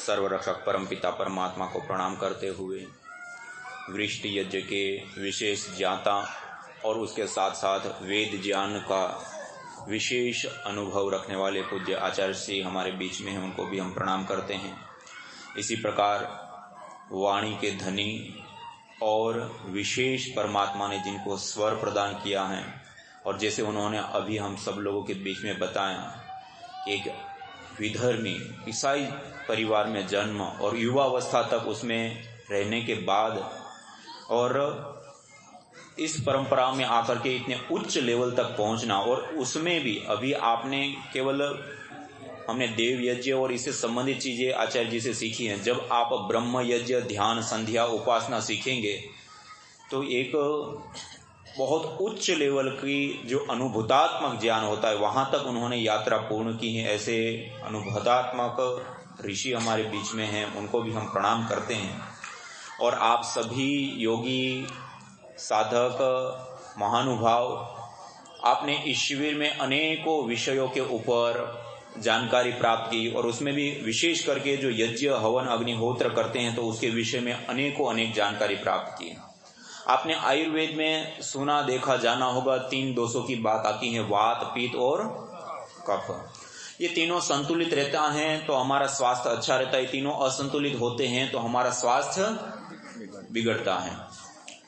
सर्वरक्षक परमपिता परमात्मा को प्रणाम करते हुए वृष्टि यज्ञ के विशेष ज्ञाता और उसके साथ साथ वेद ज्ञान का विशेष अनुभव रखने वाले पूज्य आचार्य श्री हमारे बीच में हैं, उनको भी हम प्रणाम करते हैं। इसी प्रकार वाणी के धनी और विशेष परमात्मा ने जिनको स्वर प्रदान किया है, और जैसे उन्होंने अभी हम सब लोगों के बीच में बताया कि एक विधर्मी ईसाई परिवार में जन्म और युवावस्था तक उसमें रहने के बाद और इस परंपरा में आकर के इतने उच्च लेवल तक पहुंचना, और उसमें भी अभी आपने केवल हमने देव यज्ञ और इससे संबंधित चीजें आचार्य जी से सीखी हैं। जब आप ब्रह्म यज्ञ, ध्यान, संध्या, उपासना सीखेंगे तो एक बहुत उच्च लेवल की जो अनुभूतात्मक ज्ञान होता है वहां तक उन्होंने यात्रा पूर्ण की है। ऐसे अनुभूतात्मक ऋषि हमारे बीच में हैं, उनको भी हम प्रणाम करते हैं। और आप सभी योगी, साधक, महानुभाव, आपने इस शिविर में अनेकों विषयों के ऊपर जानकारी प्राप्त की, और उसमें भी विशेष करके जो यज्ञ, हवन, अग्निहोत्र करते हैं तो उसके विषय में अनेक जानकारी प्राप्त की। आपने आयुर्वेद में सुना, देखा, जाना होगा, 3 दोषों की बात आती है, वात, पित्त और कफ। ये तीनों संतुलित रहता है तो हमारा स्वास्थ्य अच्छा रहता है, तीनों असंतुलित होते हैं तो हमारा स्वास्थ्य बिगड़ता है।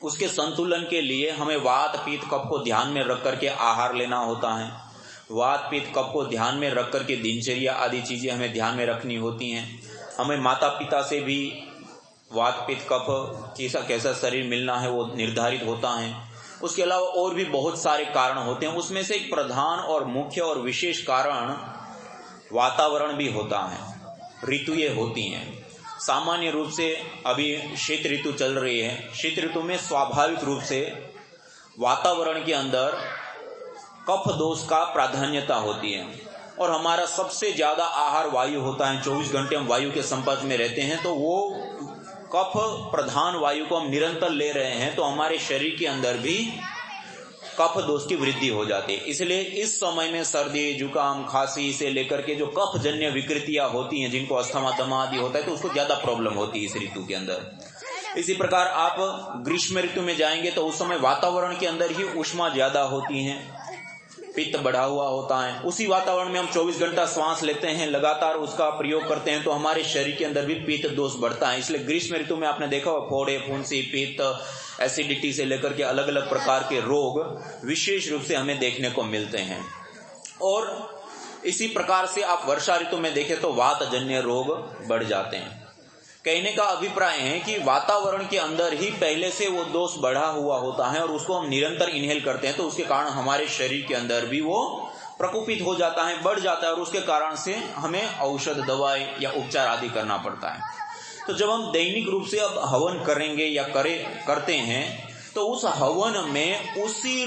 उसके संतुलन के लिए हमें वात, पित्त, कफ को ध्यान में रख करके आहार लेना होता है। वात, पित्त, कफ को ध्यान में रख करके दिनचर्या आदि चीजें हमें ध्यान में रखनी होती हैं। हमें माता पिता से भी वात, पित्त, कफ कैसा शरीर मिलना है वो निर्धारित होता है। उसके अलावा और भी बहुत सारे कारण होते हैं, उसमें से एक प्रधान और मुख्य और विशेष कारण वातावरण भी होता है, ऋतुएं होती हैं। सामान्य रूप से अभी शीत ऋतु चल रही है, शीत ऋतु में स्वाभाविक रूप से वातावरण के अंदर कफ दोष का प्राधान्यता होती है, और हमारा सबसे ज्यादा आहार वायु होता है। 24 घंटे हम वायु के संपर्क में रहते हैं, तो वो कफ प्रधान वायु को हम निरंतर ले रहे हैं तो हमारे शरीर के अंदर भी कफ दोष की वृद्धि हो जाती है। इसलिए इस समय में सर्दी, जुकाम, खांसी से लेकर के जो कफ जन्य विकृतियां होती हैं, जिनको अस्थमा, दमा आदि होता है, तो उसको ज्यादा प्रॉब्लम होती है इस ऋतु के अंदर। इसी प्रकार आप ग्रीष्म ऋतु में जाएंगे तो उस समय वातावरण के अंदर ही ऊष्मा ज्यादा होती है, पित्त बढ़ा हुआ होता है। उसी वातावरण में हम 24 घंटा श्वास लेते हैं, लगातार उसका प्रयोग करते हैं, तो हमारे शरीर के अंदर भी पित्त दोष बढ़ता है। इसलिए ग्रीष्म ऋतु में आपने देखा होगा फोड़े, फुंसी, पित्त, एसिडिटी से लेकर के अलग अलग प्रकार के रोग विशेष रूप से हमें देखने को मिलते हैं। और इसी प्रकार से आप वर्षा ऋतु में देखें तो वातजन्य रोग बढ़ जाते हैं। कहने का अभिप्राय है कि वातावरण के अंदर ही पहले से वो दोष बढ़ा हुआ होता है और उसको हम निरंतर इनहेल करते हैं, तो उसके कारण हमारे शरीर के अंदर भी वो प्रकोपित हो जाता है, बढ़ जाता है, और उसके कारण से हमें औषध, दवाई या उपचार आदि करना पड़ता है। तो जब हम दैनिक रूप से अब हवन करेंगे या करते हैं तो उस हवन में उसी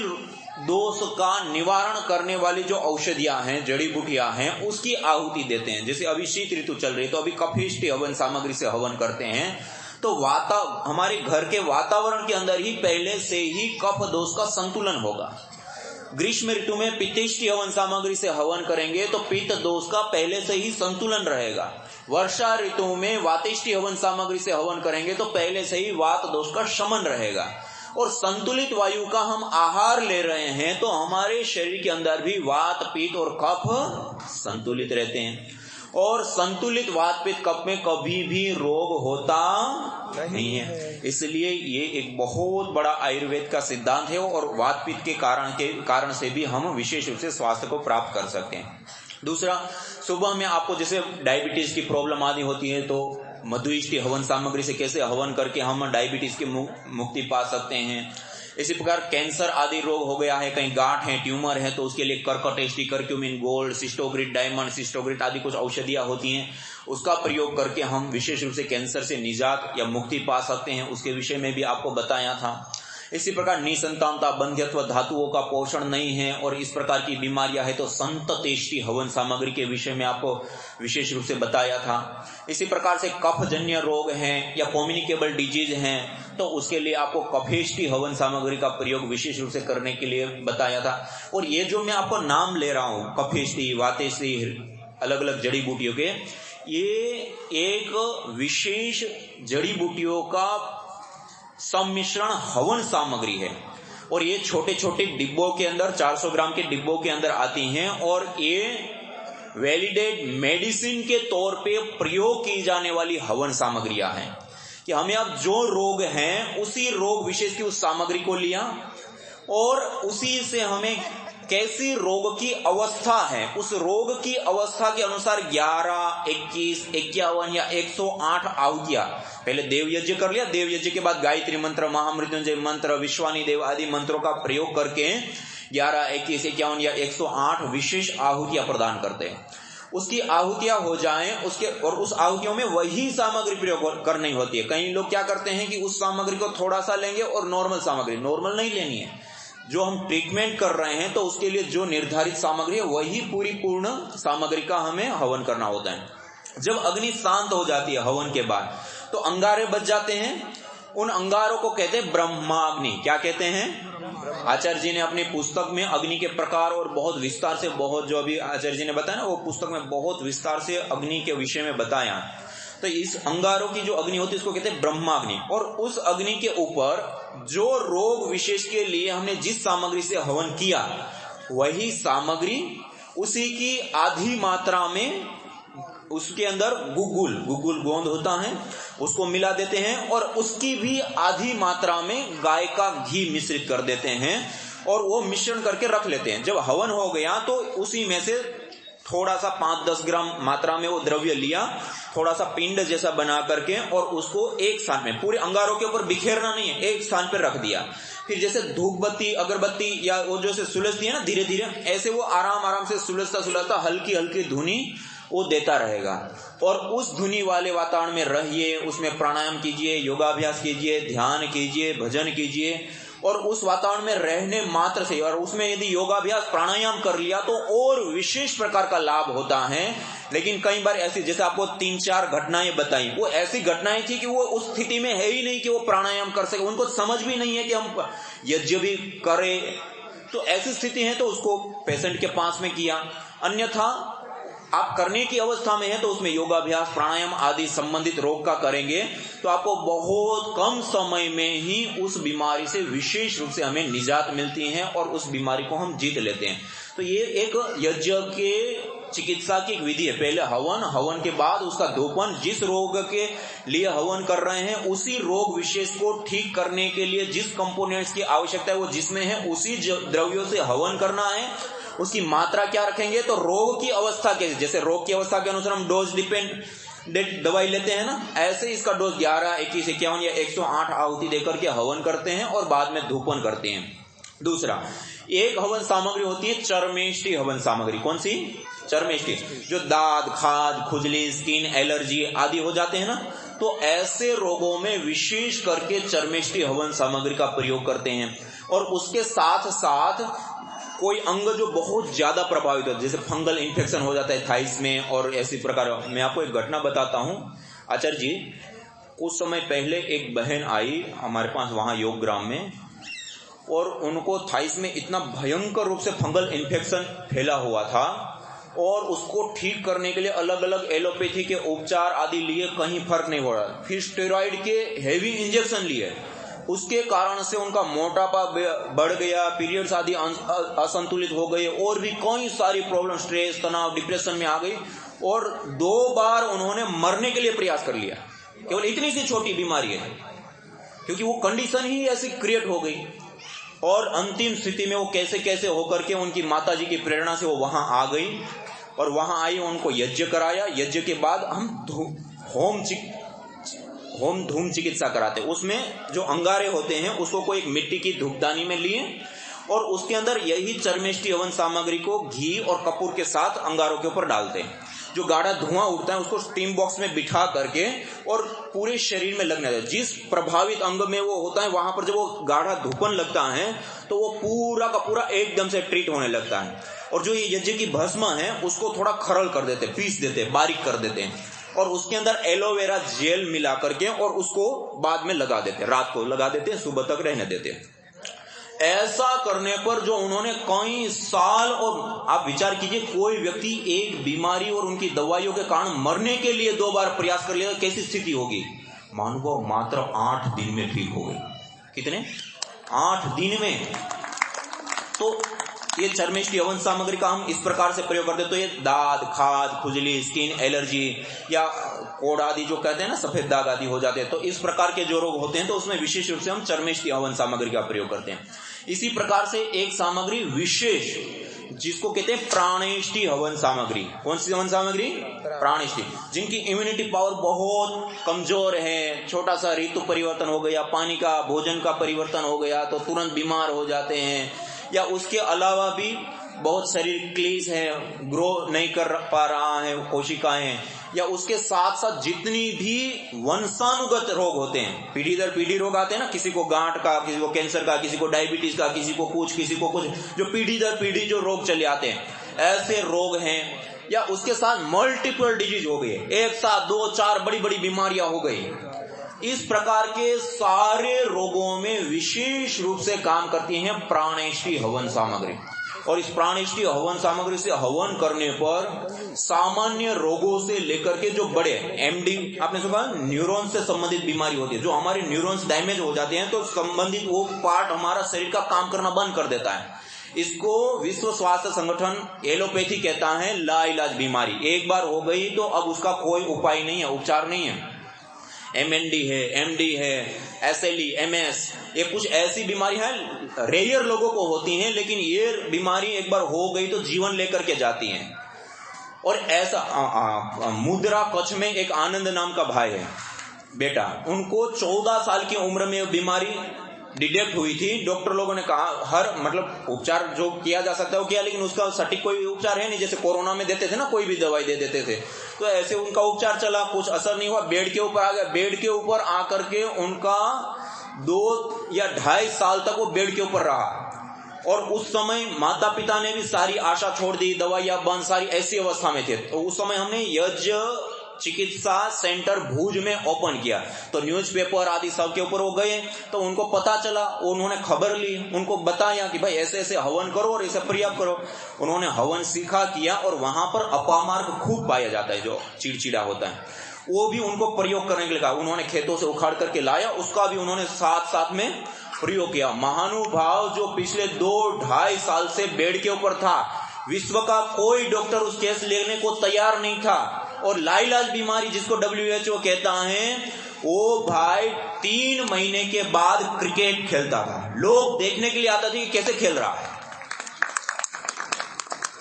दोष का निवारण करने वाली जो औषधियां हैं, जड़ी बूटियां हैं, उसकी आहुति देते हैं। जैसे अभी शीत ऋतु चल रही है तो अभी कफिष्टि हवन सामग्री से हवन करते हैं, तो हमारे घर के वातावरण के अंदर ही पहले से ही कफ दोष का संतुलन होगा। ग्रीष्म ऋतु में पित्तिष्टि हवन सामग्री से हवन करेंगे तो पित्त दोष का पहले से ही संतुलन रहेगा। वर्षा ऋतु में वातिष्टि हवन सामग्री से हवन करेंगे तो पहले से ही वात दोष का शमन रहेगा। और संतुलित वायु का हम आहार ले रहे हैं तो हमारे शरीर के अंदर भी वात, पित्त और कफ संतुलित रहते हैं, और संतुलित वात, पित्त, कफ में कभी भी रोग होता नहीं है। इसलिए ये एक बहुत बड़ा आयुर्वेद का सिद्धांत है, और वात पित्त के कारण से भी हम विशेष रूप से स्वास्थ्य को प्राप्त कर सकते हैं। दूसरा, सुबह में आपको जैसे डायबिटीज की प्रॉब्लम आदि होती है तो मधुइष्टि हवन सामग्री से कैसे हवन करके हम डायबिटीज की मुक्ति पा सकते हैं। इसी प्रकार कैंसर आदि रोग हो गया है, कहीं गांठ है, ट्यूमर है, तो उसके लिए कर्कटेष्टि, कर्क्यूमिन गोल्ड, सिस्टोग्रिड डायमंड, सिस्टोग्रिड आदि कुछ औषधियां होती हैं, उसका प्रयोग करके हम विशेष रूप से कैंसर से निजात या मुक्ति पा सकते हैं। उसके विषय में भी आपको बताया था। इसी प्रकार निसंतानता, बंध्यत्व, धातुओं का पोषण नहीं है और इस प्रकार की बीमारियां है तो संततेष्टि हवन सामग्री के विषय में आपको विशेष रूप से बताया था। इसी प्रकार से कफजन्य रोग हैं या कम्युनिकेबल डिजीज हैं तो उसके लिए आपको कफेष्टि हवन सामग्री का प्रयोग विशेष रूप से करने के लिए बताया था। और ये जो मैं आपको नाम ले रहा हूं, कफेष्टि, वातेष्टि, अलग अलग जड़ी बूटियों के, ये एक विशेष जड़ी बूटियों का सम्मिश्रण हवन सामग्री है और ये छोटे छोटे डिब्बों के अंदर 400 ग्राम के डिब्बों के अंदर आती हैं और ये वैलिडेट मेडिसिन के तौर पे प्रयोग की जाने वाली हवन सामग्रियां हैं कि हमें अब जो रोग हैं उसी रोग विशेष की उस सामग्री को लिया और उसी से हमें कैसी रोग की अवस्था है उस रोग की अवस्था के अनुसार 11, 21, 51 या 108 आहुतियां पहले देव यज्ञ कर लिया, देव यज्ञ के बाद गायत्री मंत्र, महामृत्युंजय मंत्र, विश्वानी देव आदि मंत्रों का प्रयोग करके 11, 21, 51 या 108 विशेष आहुतियां प्रदान करते हैं। उसकी आहुतियां हो जाएं उसके और उस आहुतियों में वही सामग्री प्रयोग करनी होती है। कई लोग क्या करते हैं कि उस सामग्री को थोड़ा सा लेंगे और नॉर्मल सामग्री, नॉर्मल नहीं लेनी है, जो हम ट्रीटमेंट कर रहे हैं तो उसके लिए जो निर्धारित सामग्री है वही पूरी पूर्ण सामग्री का हमें हवन करना होता है। जब अग्नि शांत हो जाती है हवन के बाद तो अंगारे बच जाते हैं, उन अंगारों को कहते हैं ब्रह्माग्नि। क्या कहते हैं? आचार्य जी ने अपनी पुस्तक में अग्नि के प्रकार और बहुत विस्तार से, बहुत जो अभी आचार्य जी ने बताया ना वो पुस्तक में बहुत विस्तार से अग्नि के विषय में बताया। तो इस अंगारों की जो अग्नि होती है इसको कहते हैं ब्रह्माग्नि। और उस अग्नि के ऊपर जो रोग विशेष के लिए हमने जिस सामग्री से हवन किया वही सामग्री उसी की आधी मात्रा में उसके अंदर गुगुल गोंद होता है उसको मिला देते हैं और उसकी भी आधी मात्रा में गाय का घी मिश्रित कर देते हैं और वो मिश्रण करके रख लेते हैं। जब हवन हो गया तो उसी में से थोड़ा सा 5-10 ग्राम मात्रा में वो द्रव्य लिया, थोड़ा सा पिंड जैसा बना करके और उसको एक स्थान में, पूरे अंगारों के ऊपर बिखेरना नहीं है, एक स्थान पर रख दिया। फिर जैसे धूप बत्ती, अगरबत्ती या वो जैसे सुलझती है ना धीरे धीरे, ऐसे वो आराम से सुलझता हल्की हल्की धुनी वो देता रहेगा। और उस धुनी वाले वातावरण में रहिए, उसमें प्राणायाम कीजिए, योगाभ्यास कीजिए, ध्यान कीजिए, भजन कीजिए और उस वातावरण में रहने मात्र से, और उसमें यदि योगाभ्यास प्राणायाम कर लिया तो और विशेष प्रकार का लाभ होता है। लेकिन कई बार ऐसी, जैसे आपको 3-4 घटनाएं बताई, वो ऐसी घटनाएं थी कि वो उस स्थिति में है ही नहीं कि वो प्राणायाम कर सके, उनको समझ भी नहीं है कि हम यज्ञ भी करें। तो ऐसी स्थिति है तो उसको पेशेंट के पास में किया। अन्यथा आप करने की अवस्था में है तो उसमें योगाभ्यास प्राणायाम आदि संबंधित रोग का करेंगे तो आपको बहुत कम समय में ही उस बीमारी से विशेष रूप से हमें निजात मिलती है और उस बीमारी को हम जीत लेते हैं। तो ये एक यज्ञ के चिकित्सा की एक विधि है। पहले हवन के बाद उसका धूपन, जिस रोग के लिए हवन कर रहे हैं उसी रोग विशेष को ठीक करने के लिए जिस कंपोनेंट्स की आवश्यकता है वो जिसमें है उसी द्रव्यों से हवन करना है। उसकी मात्रा क्या रखेंगे तो रोग की अवस्था के, जैसे रोग की अवस्था के अनुसार हम डोज डिपेंडेंट दवाई लेते हैं ना, ऐसे इसका डोज 11, 21, 51 या 108 आहुति देकर के हवन करते हैं और बाद में धूपन करते हैं। दूसरा, एक हवन सामग्री होती है चर्मेष्टि हवन सामग्री। कौन सी? चर्मेष्टि। जो दाद, खाज, खुजली, स्किन एलर्जी आदि हो जाते हैं ना, तो ऐसे रोगों में विशेष करके चर्मेष्टि हवन सामग्री का प्रयोग करते हैं। और उसके साथ साथ कोई अंग जो बहुत ज्यादा प्रभावित हो, जैसे फंगल इन्फेक्शन हो जाता है थाइस में और ऐसी प्रकार। मैं आपको एक घटना बताता हूं आचार्य जी। कुछ समय पहले एक बहन आई हमारे पास वहां योग ग्राम में और उनको थाइस में इतना भयंकर रूप से फंगल इन्फेक्शन फैला हुआ था और उसको ठीक करने के लिए अलग अलग एलोपैथी के उपचार आदि लिए, कहीं फर्क नहीं हो रहा। फिर स्टेरॉइड के हेवी इंजेक्शन लिए, उसके कारण से उनका मोटापा बढ़ गया, पीरियड्स आदि असंतुलित हो गए और भी कई सारी प्रॉब्लम, स्ट्रेस, तनाव, डिप्रेशन में आ गई और 2 बार उन्होंने मरने के लिए प्रयास कर लिया। केवल इतनी सी छोटी बीमारी है, क्योंकि वो कंडीशन ही ऐसी क्रिएट हो गई। और अंतिम स्थिति में वो कैसे कैसे होकर के उनकी माताजी की प्रेरणा से वो वहां आ गई और वहां आई, उनको यज्ञ कराया। यज्ञ के बाद हम होम धूम चिकित्सा कराते। उसमें जो अंगारे होते हैं उसको कोई एक मिट्टी की धूपदानी में लिए और उसके अंदर यही चर्मेष्टि हवन सामग्री को घी और कपूर के साथ अंगारों के ऊपर डालते हैं। जो गाढ़ा धुआं उठता है उसको स्टीम बॉक्स में बिठा करके और पूरे शरीर में लगने देते। जिस प्रभावित अंग में वो होता है वहां पर जब वो गाढ़ा धूपन लगता है तो वो पूरा का पूरा एकदम से ट्रीट होने लगता है। और जो ये यज्ञ की भस्म है उसको थोड़ा खरल कर देते, पीस देते, बारीक कर देते हैं और उसके अंदर एलोवेरा जेल मिला करके और उसको बाद में लगा देते, रात को लगा देते, सुबह तक रहने देते। ऐसा करने पर जो उन्होंने कई साल, और आप विचार कीजिए कोई व्यक्ति एक बीमारी और उनकी दवाइयों के कारण मरने के लिए 2 बार प्रयास कर लिया, कैसी स्थिति होगी। मानो मात्र 8 दिन में ठीक हो गई। कितने? 8 दिन में। तो ये चर्मेष्टि हवन सामग्री का हम इस प्रकार से प्रयोग करते हैं। तो ये दाद, खाद, खुजली, स्किन एलर्जी या कोड़ आदि जो कहते हैं ना, सफेद दाग आदि हो जाते हैं, तो इस प्रकार के जो रोग होते हैं तो उसमें विशेष रूप से हम चर्मेष्टि हवन सामग्री का प्रयोग करते हैं। इसी प्रकार से एक सामग्री विशेष जिसको कहते हैं प्राणेष्टि हवन सामग्री। कौन सी हवन सामग्री? प्राणेष्टि। जिनकी इम्यूनिटी पावर बहुत कमजोर है, छोटा सा ऋतु परिवर्तन हो गया, पानी का, भोजन का परिवर्तन हो गया तो तुरंत बीमार हो जाते हैं, या उसके अलावा भी बहुत शरीर क्लीज है, ग्रो नहीं कर पा रहा है कोशिकाएं, या उसके साथ साथ जितनी भी वंशानुगत रोग होते हैं, पीढ़ी दर पीढ़ी रोग आते हैं ना, किसी को गांठ का, किसी को कैंसर का, किसी को डायबिटीज का, किसी को कुछ, जो पीढ़ी दर पीढ़ी जो रोग चले आते हैं, ऐसे रोग हैं, या उसके साथ मल्टीपल डिजीज हो गए, एक साथ 2, 4 बड़ी बड़ी बीमारियां हो गई। इस प्रकार के सारे रोगों में विशेष रूप से काम करती है प्राणेष्टि हवन सामग्री। और इस प्राणेष्टि हवन सामग्री से हवन करने पर सामान्य रोगों से लेकर के जो बड़े एमडी, आपने सुना, न्यूरॉन से संबंधित बीमारी होती है, जो हमारे न्यूरॉन्स डैमेज हो जाते हैं तो संबंधित वो पार्ट हमारा शरीर का काम करना बंद कर देता है। इसको विश्व स्वास्थ्य संगठन एलोपैथी कहता है लाइलाज बीमारी। एक बार हो गई तो अब उसका कोई उपाय नहीं है, उपचार नहीं है। MND है, MD है, SLE, MS, ये कुछ ऐसी बीमारी है, रेयर लोगों को होती हैं, लेकिन ये बीमारी एक बार हो गई तो जीवन लेकर के जाती हैं। और ऐसा मुद्रा कच्छ में एक आनंद नाम का भाई है, बेटा, उनको 14 साल की उम्र में बीमारी डिटेक्ट हुई थी। डॉक्टर लोगों ने कहा मतलब उपचार जो किया जा सकता है वो किया, लेकिन उसका सटीक कोई उपचार है नहीं। जैसे कोरोना में देते थे ना, कोई भी दवाई दे देते थे, तो ऐसे उनका उपचार चला, कुछ असर नहीं हुआ, बेड के ऊपर आ गया। बेड के ऊपर आकर के उनका 2 या 2.5 साल तक वो बेड के ऊपर रहा। और उस समय माता पिता ने भी सारी आशा छोड़ दी, दवाइयां बंद, सारी ऐसी अवस्था में थे। तो उस समय हमने यज्ञ चिकित्सा सेंटर भुज में ओपन किया, तो न्यूज़पेपर आदि सब के ऊपर वो गए, तो उनको पता चला, उन्होंने खबर ली, उनको बताया कि भाई ऐसे ऐसे हवन करो और ऐसे प्रयोग करो। उन्होंने हवन सीखा, किया, और वहां पर अपामार्ग खूब पाया जाता है, जो चिड़चिड़ा होता है, वो भी उनको प्रयोग करने के लिए कहा। उन्होंने खेतों से उखाड़ करके लाया, उसका भी उन्होंने साथ में प्रयोग किया। महानुभाव जो पिछले 2-2.5 साल से बेड के ऊपर था, विश्व का कोई डॉक्टर उस केस लेने को तैयार नहीं था। और लाइलाज बीमारी जिसको WHO कहता है, वो भाई 3 महीने के बाद क्रिकेट खेलता था, लोग देखने के लिए आते थे कि कैसे खेल रहा है।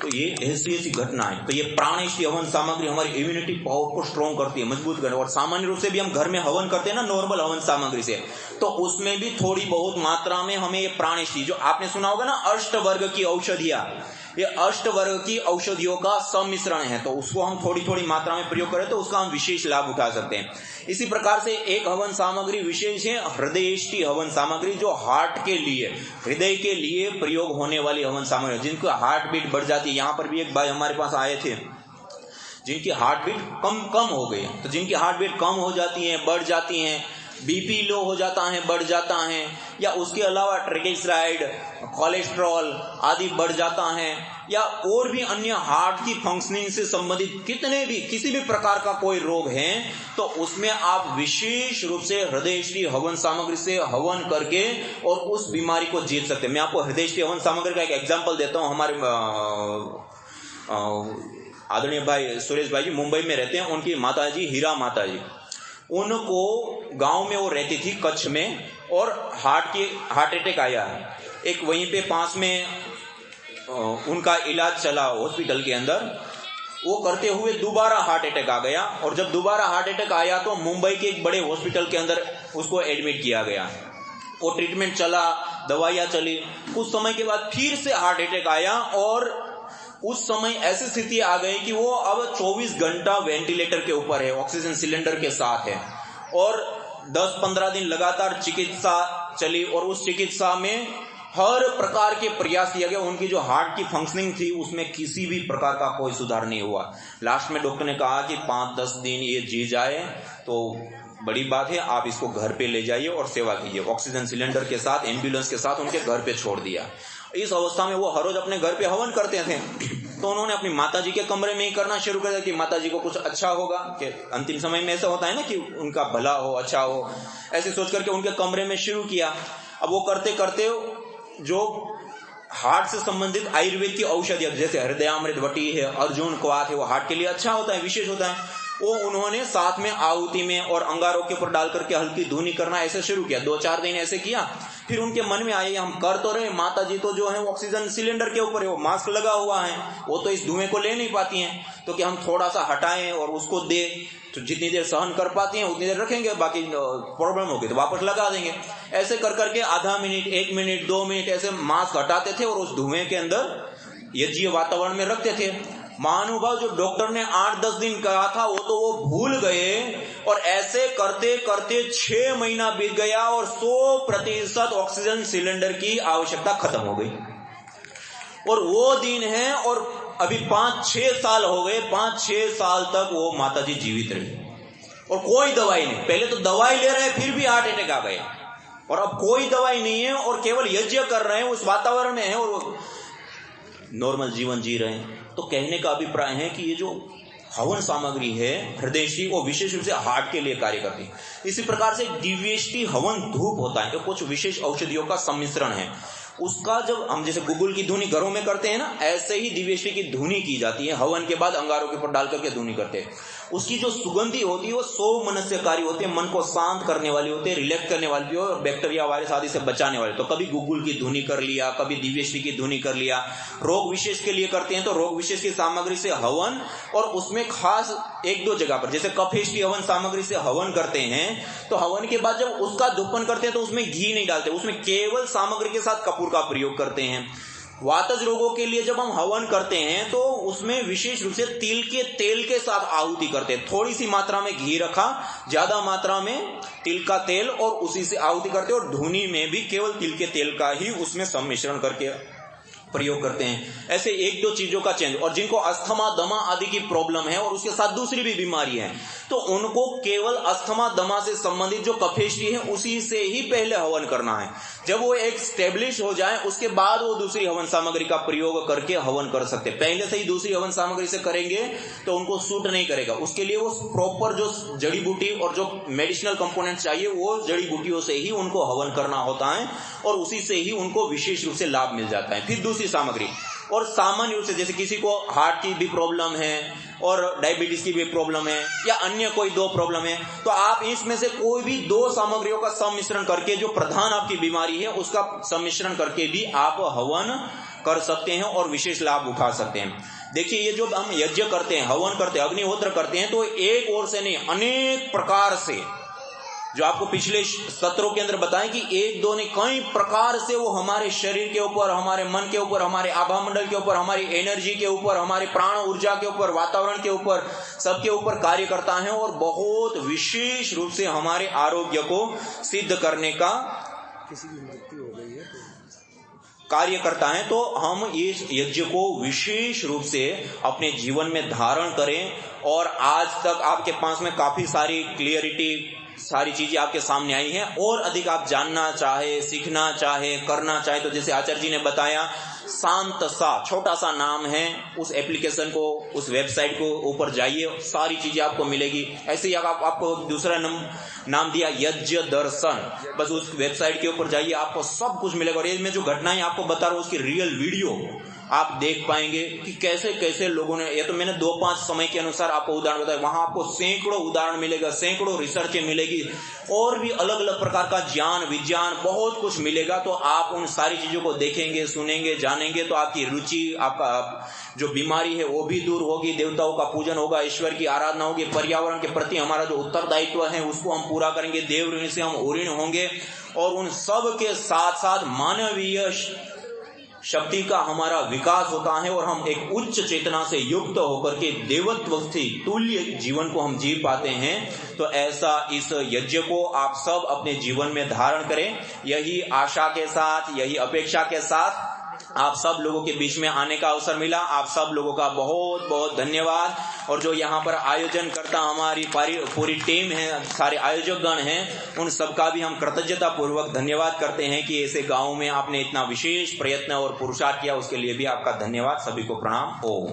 तो ये ऐसी घटना है। तो ये प्राणेष्टि हवन सामग्री हमारी इम्यूनिटी पावर को स्ट्रॉन्ग करती है, मजबूत करती है। और सामान्य रूप से भी हम घर में हवन करते हैं ना, नॉर्मल हवन सामग्री से, तो उसमें भी थोड़ी बहुत मात्रा में हमें ये प्राणेष्टि, जो आपने सुना होगा ना, अष्टवर्ग की औषधियां, ये अष्टवर्ग की औषधियों का सम्मिश्रण है, तो उसको हम थोड़ी थोड़ी मात्रा में प्रयोग करें तो उसका हम विशेष लाभ उठा सकते हैं। इसी प्रकार से एक हवन सामग्री विशेष है हृदयेष्टि हवन सामग्री, जो हार्ट के लिए, हृदय के लिए प्रयोग होने वाली हवन सामग्री, जिनको हार्ट बीट बढ़ जाती है। यहाँ पर भी एक भाई हमारे पास आए थे जिनकी हार्ट बीट कम हो गई, तो जिनकी हार्ट बीट कम हो जाती है, बढ़ जाती है, बीपी लो हो जाता है, बढ़ जाता है, या उसके अलावा ट्राइग्लिसराइड, कोलेस्ट्रॉल आदि बढ़ जाता है, या और भी अन्य हार्ट की फंक्शनिंग से संबंधित कितने भी, किसी भी प्रकार का कोई रोग है, तो उसमें आप विशेष रूप से हृदयेष्टि हवन सामग्री से हवन करके और उस बीमारी को जीत सकते हैं। मैं आपको हृदयेष्टि हवन सामग्री का एक एग्जाम्पल देता हूं। हमारे आदरणीय भाई सुरेश भाई जी मुंबई में रहते हैं, उनकी माता जी हीरा माता जी, उनको गांव में वो रहती थी कच्छ में, और हार्ट अटैक आया है। एक वहीं पे पास में उनका इलाज चला हॉस्पिटल के अंदर, वो करते हुए दोबारा हार्ट अटैक आ गया, और जब दोबारा हार्ट अटैक आया तो मुंबई के एक बड़े हॉस्पिटल के अंदर उसको एडमिट किया गया। वो ट्रीटमेंट चला, दवाइयां चली, कुछ समय के बाद फिर से हार्ट अटैक आया, और उस समय ऐसी स्थिति आ गई कि वो अब 24 घंटा वेंटिलेटर के ऊपर है, ऑक्सीजन सिलेंडर के साथ है, और 10-15 दिन लगातार चिकित्सा चली, और उस चिकित्सा में हर प्रकार के प्रयास किया गया। उनकी जो हार्ट की फंक्शनिंग थी उसमें किसी भी प्रकार का कोई सुधार नहीं हुआ। लास्ट में डॉक्टर ने कहा कि 5-10 दिन ये जी जाए तो बड़ी बात है, आप इसको घर पे ले जाइए और सेवा कीजिए। ऑक्सीजन सिलेंडर के साथ, एम्बुलेंस के साथ उनके घर पे छोड़ दिया। इस अवस्था में वो हर रोज अपने घर पे हवन करते थे, तो उन्होंने अपनी माताजी के कमरे में ही करना शुरू कर दिया कि माताजी को कुछ अच्छा होगा, कि अंतिम समय में ऐसा होता है ना कि उनका भला हो, अच्छा हो, ऐसे सोच करके उनके कमरे में शुरू किया। अब वो करते करते जो हार्ट से संबंधित आयुर्वेद की औषधियां जैसे हृदयामृत वटी है, अर्जुन क्वाथ है, वो हार्ट के लिए अच्छा होता है, विशेष होता है, वो उन्होंने साथ में आहुति में और अंगारों के ऊपर डाल करके हल्की धुनी करना ऐसे शुरू किया। 2-4 दिन ऐसे किया, फिर उनके मन में आया हम कर तो रहे, माता जी तो जो है वो ऑक्सीजन सिलेंडर के ऊपर है, वो मास्क लगा हुआ है, वो तो इस धुएं को ले नहीं पाती हैं, तो कि हम थोड़ा सा हटाएं और उसको दे, तो जितनी देर सहन कर पाती हैं उतनी देर रखेंगे, बाकी प्रॉब्लम होगी तो वापस लगा देंगे। ऐसे कर करके आधा मिनट, 1 मिनट, 2 मिनट ऐसे मास्क हटाते थे और उस धुएं के अंदर यज्ञीय वातावरण में रखते थे। महानुभाव जो डॉक्टर ने 8-10 दिन कहा था वो तो वो भूल गए, और ऐसे करते करते 6 महीना बीत गया और 100% ऑक्सीजन सिलेंडर की आवश्यकता खत्म हो गई। और वो दिन है, और अभी 5-6 साल हो गए, 5-6 साल तक वो माताजी जीवित रही और कोई दवाई नहीं। पहले तो दवाई ले रहे फिर भी हार्ट अटैक आ गया, और अब कोई दवाई नहीं है और केवल यज्ञ कर रहे हैं, उस वातावरण में है और नॉर्मल जीवन जी रहे हैं। तो कहने का अभिप्राय है कि ये जो हवन सामग्री है हृदयष्टि, वो विशेष रूप से हार्ट के लिए कार्य करती है। इसी प्रकार से दिव्यष्टि हवन धूप होता है, तो कुछ विशेष औषधियों का सम्मिश्रण है। उसका जब हम जैसे गुगुल की धुनी घरों में करते हैं ना, ऐसे ही दिव्यष्टि की धुनी की जाती है। हवन के बाद अंगारों के ऊपर डाल करके धुनी करते हैं। उसकी जो सुगंधी होती है वो 100 मनस्यकारी होती है, मन को शांत करने वाली होती है, रिलैक्स करने वाली होती है और बैक्टीरिया वायरस आदि से बचाने वाली। तो कभी गुगुल की धुनी कर लिया, कभी दिव्यश्री की धुनी कर लिया। रोग विशेष के लिए करते हैं तो रोग विशेष की सामग्री से हवन, और उसमें खास 1-2 जगह पर जैसे कफेष्टि हवन सामग्री से हवन करते हैं, तो हवन के बाद जब उसका धूपन करते हैं तो उसमें घी नहीं डालते, उसमें केवल सामग्री के साथ कपूर का प्रयोग करते हैं। वातज रोगों के लिए जब हम हवन करते हैं तो उसमें विशेष रूप से तिल के तेल के साथ आहुति करते हैं। थोड़ी सी मात्रा में घी रखा, ज्यादा मात्रा में तिल का तेल, और उसी से आहुति करते हैं। और धुनी में भी केवल तिल के तेल का ही उसमें सम्मिश्रण करके प्रयोग करते हैं। ऐसे 1-2 चीजों का चेंज। और जिनको अस्थमा दमा आदि की प्रॉब्लम है और उसके साथ दूसरी भी बीमारी है, तो उनको केवल अस्थमा दमा से संबंधित जो कफेष्टि है उसी से ही पहले हवन करना है। जब वो एक स्टेब्लिश हो जाए उसके बाद वो दूसरी हवन सामग्री का प्रयोग करके हवन कर सकते। पहले से ही दूसरी हवन सामग्री से करेंगे तो उनको सूट नहीं करेगा। उसके लिए वो प्रॉपर जो जड़ी बूटी और जो मेडिसिनल कंपोनेंट चाहिए वो जड़ी बूटियों से ही उनको हवन करना होता है, और उसी से ही उनको विशेष रूप से लाभ मिल जाता है। फिर दूसरी सामग्री, और सामान्य रूप से जैसे किसी को हार्ट की भी प्रॉब्लम है और डायबिटीज की भी प्रॉब्लम है या अन्य कोई 2 प्रॉब्लम है, तो आप इसमें से कोई भी 2 सामग्रियों का सम्मिश्रण करके जो प्रधान आपकी बीमारी है उसका सम्मिश्रण करके भी आप हवन कर सकते हैं और विशेष लाभ उठा सकते हैं। देखिए, ये जो हम यज्ञ करते हैं, हवन करते हैं, अग्निहोत्र करते हैं, तो एक ओर से नहीं, अनेक प्रकार से, जो आपको पिछले सत्रों के अंदर बताएं कि 1-2 नहीं, कई प्रकार से वो हमारे शरीर के ऊपर, हमारे मन के ऊपर, हमारे आभा मंडल के ऊपर, हमारी एनर्जी के ऊपर, हमारे प्राण ऊर्जा के ऊपर, वातावरण के ऊपर, सबके ऊपर कार्य करता है और बहुत विशेष रूप से हमारे आरोग्य को सिद्ध करने का किसी की मृत्यु हो गई है तो कार्य करता है। तो हम इस यज्ञ को विशेष रूप से अपने जीवन में धारण करें। और आज तक आपके पास में काफी सारी क्लियरिटी, सारी चीजें आपके सामने आई हैं। और अधिक आप जानना चाहे, सीखना चाहे, करना चाहे, तो जैसे आचार्य जी ने बताया, शांत सा छोटा सा नाम है, उस एप्लीकेशन को, उस वेबसाइट को ऊपर जाइए, सारी चीजें आपको मिलेगी। ऐसे ही आपको दूसरा नाम दिया यज्ञ दर्शन, बस उस वेबसाइट के ऊपर जाइए, आपको सब कुछ मिलेगा। और इसमें जो घटनाएं आपको बता रहा हूं उसकी रियल वीडियो आप देख पाएंगे कि कैसे कैसे लोगों ने, ये तो मैंने 2-5 समय के अनुसार आपको उदाहरण बताया, वहां आपको सैकड़ों उदाहरण मिलेगा, सैकड़ों रिसर्च मिलेगी, और भी अलग अलग प्रकार का ज्ञान विज्ञान बहुत कुछ मिलेगा। तो आप उन सारी चीजों को देखेंगे, सुनेंगे, जानेंगे, तो आपकी रुचि, आपका जो बीमारी है वो भी दूर होगी, देवताओं का पूजन होगा, ईश्वर की आराधना होगी, पर्यावरण के प्रति हमारा जो उत्तरदायित्व है उसको हम पूरा करेंगे, देव ऋण से हम उऋण होंगे। और उन सब के साथ साथ मानवीय शक्ति का हमारा विकास होता है और हम एक उच्च चेतना से युक्त होकर के देवत्व से तुल्य जीवन को हम जी पाते हैं। तो ऐसा इस यज्ञ को आप सब अपने जीवन में धारण करें। यही आशा के साथ, यही अपेक्षा के साथ आप सब लोगों के बीच में आने का अवसर मिला। आप सब लोगों का बहुत बहुत धन्यवाद। और जो यहाँ पर आयोजन करता हमारी पूरी टीम है, सारे आयोजक गण हैं, उन सबका भी हम कृतज्ञता पूर्वक धन्यवाद करते हैं कि ऐसे गांव में आपने इतना विशेष प्रयत्न और पुरुषार्थ किया, उसके लिए भी आपका धन्यवाद। सभी को प्रणाम। ओम।